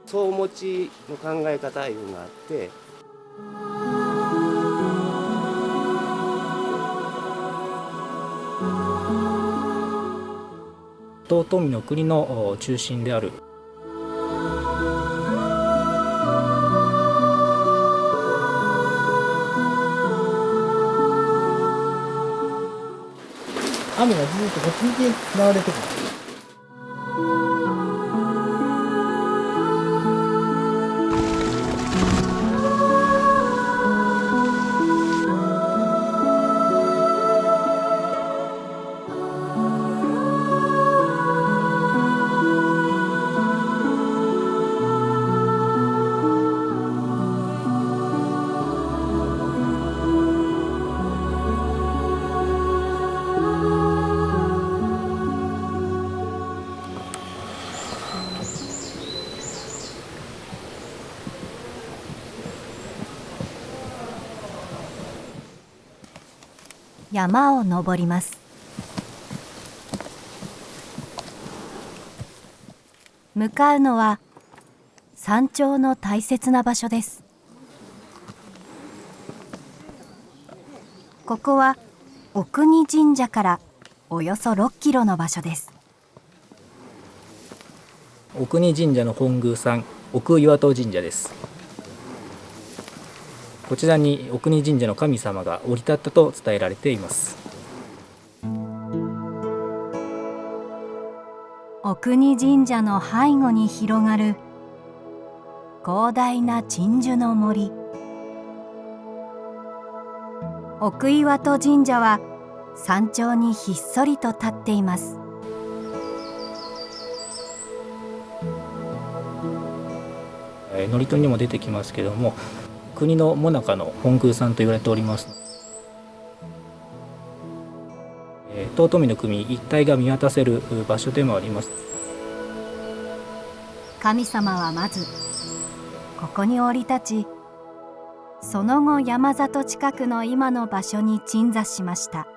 総持ちの考え方いうのがあって、遠江の国の中心である雨がずっとこっちに流れてくる。山を登ります。向かうのは山頂の大切な場所です。ここは奥国神社からおよそ6キロの場所です。奥国神社の本宮さん、奥岩戸神社です。こちらに奥国神社の神様が降り立ったと伝えられています。奥国神社の背後に広がる広大な鎮守の森。奥岩戸神社は山頂にひっそりと立っています。祝詞にも出てきますけども、国の最中の本宮さんと言われております。遠江の国一帯が見渡せる場所でもあります。神様はまずここに降り立ち、その後山里近くの今の場所に鎮座しました。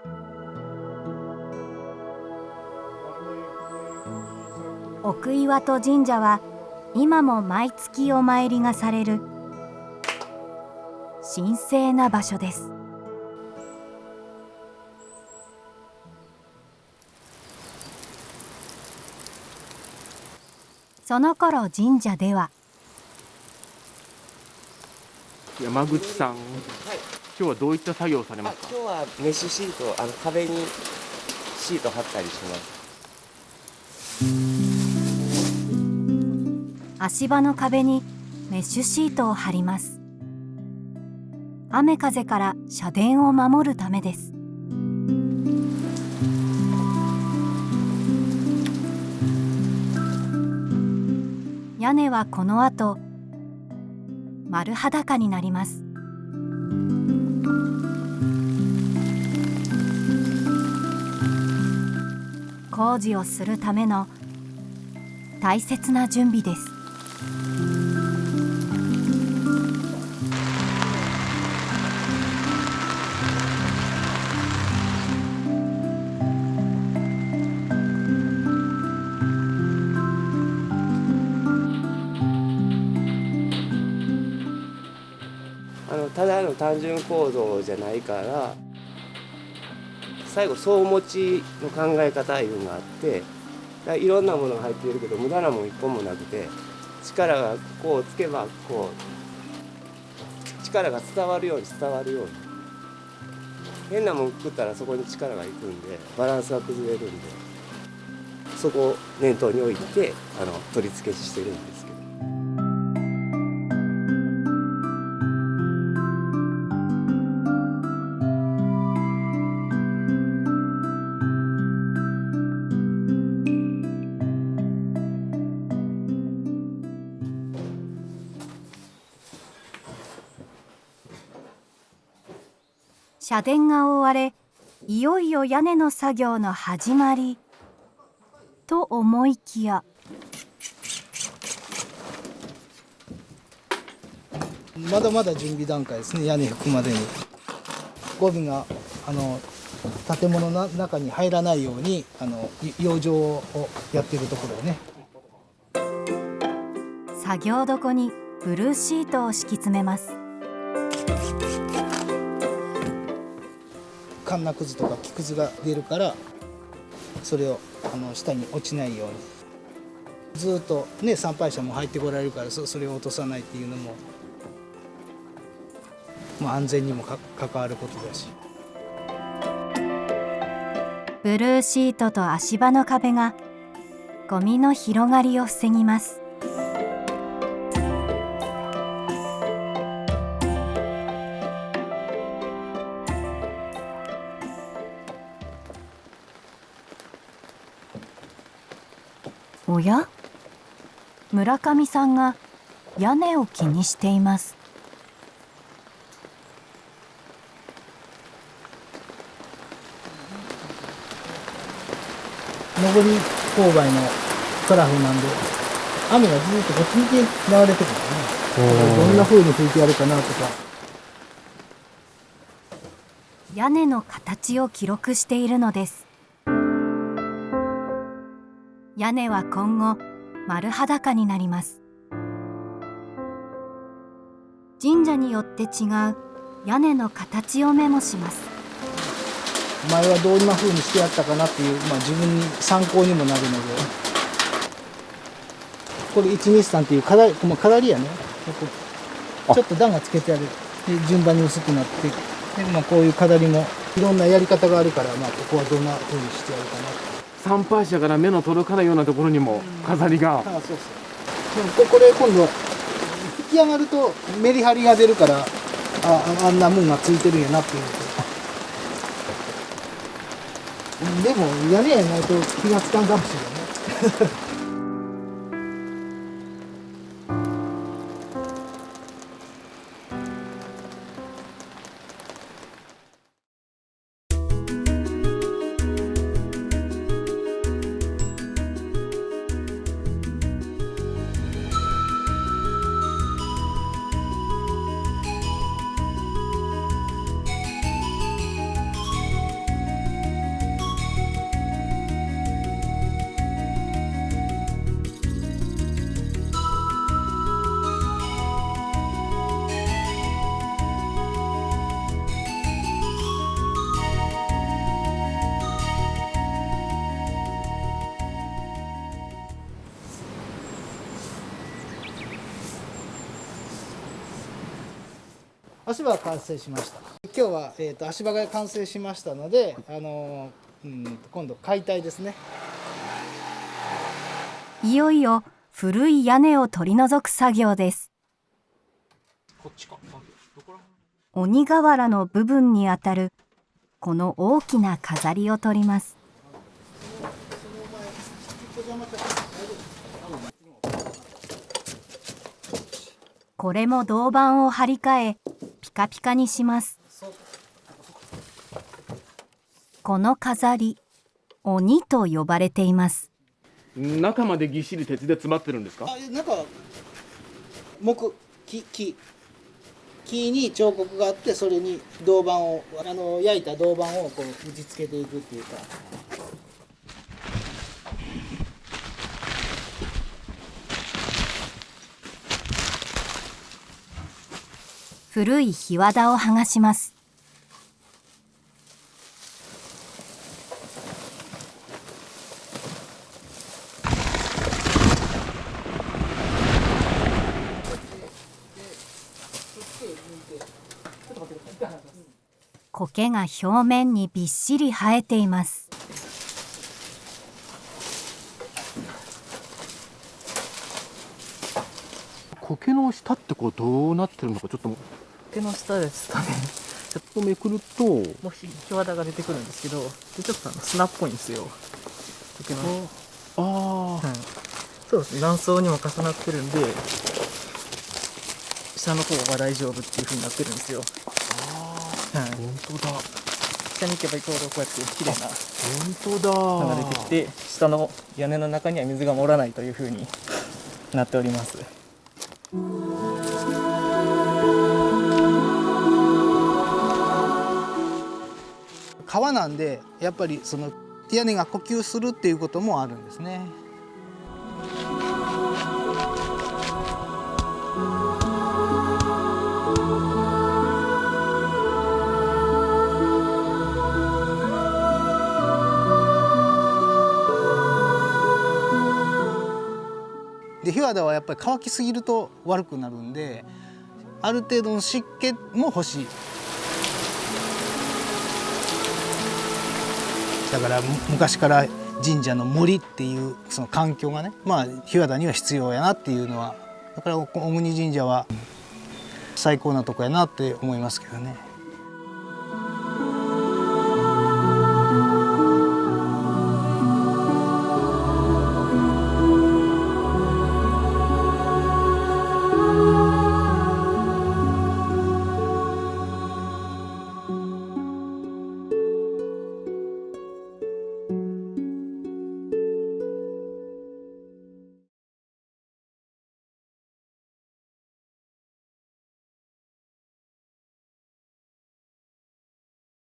奥岩戸神社は今も毎月お参りがされる神聖な場所です。その頃神社では、山口さん、今日はどういった作業をされますか？今日はメッシュシート、壁にシート貼ったりします。足場の壁にメッシュシートを張ります。雨風から社殿を守るためです。屋根はこの後丸裸になります。工事をするための大切な準備です。ただの単純構造じゃないから、最後総持ちの考え方いうのがあって、いろんなものが入っているけど無駄なもん一本もなくて、力がこうつけばこう力が伝わるように変なもん食ったらそこに力がいくんでバランスが崩れるんで、そこを念頭に置いて取り付けしてるんですけど。社殿が覆われ、いよいよ屋根の作業の始まりと思いきや、まだまだ準備段階ですね。屋根引くまでにゴムが建物の中に入らないように養生をやってるところね。作業床にブルーシートを敷き詰めます。カンナくずとか木くずが出るから、それを下に落ちないように、ずっとね参拝者も入ってこられるから、それを落とさないっていうのも、安全にも関わることだし。ブルーシートと足場の壁がゴミの広がりを防ぎます。おや？村上さんが屋根を気にしています。上り勾配のカラフなんで、雨がずっとこっちに流れてくるのね。どんな風に吹いてやるかなとか。屋根の形を記録しているのです。屋根は今後丸裸になります。神社によって違う屋根の形をメモします。前はどんな風にしてやったかなっていう、自分に参考にもなるので、これ123っていう飾りやね。ちょっと段がつけてある。で順番に薄くなってで、こういう飾りもいろんなやり方があるから、ここはどんな風にしてやるかな。参拝者から目の届かないようなところにも飾りが。そうそう。でもこれ今度引き上がるとメリハリが出るから、あんなもんがついてるんやなっていう。でも屋根やないと気がつかんかもしれないね。足場が完成しました。今日は、足場が完成しましたので、今度解体ですね。いよいよ古い屋根を取り除く作業です。鬼瓦の部分にあたるこの大きな飾りを取ります。これも銅板を張り替えピカピカにします。この飾り、鬼と呼ばれています。中までぎっしり鉄で詰まってるんですか？木に彫刻があって、それに銅板を焼いた銅板をこう打ち付けていくっていうか。古い檜皮を剥がします。苔が表面にびっしり生えています。苔の下ってこうどうなってるのかちょっと。苔の下ですかね。ちょっとめくるともう檜皮が出てくるんですけど、でちょっと砂っぽいんですよ。苔の。そうですね。断層にも重なってるんで、下の方は大丈夫っていう風になってるんですよ。本当だ。下に行けば行くほどこうやって綺麗な本当だ。のが出てきて、下の屋根の中には水が漏らないという風になっております。川なんでやっぱりその屋根が呼吸するっていうこともあるんですね。で日和田はやっぱり乾きすぎると悪くなるんで、ある程度の湿気も欲しい。だから昔から神社の森っていうその環境がね、日和田には必要やなっていうのは、だから小国神社は最高なとこやなって思いますけどね。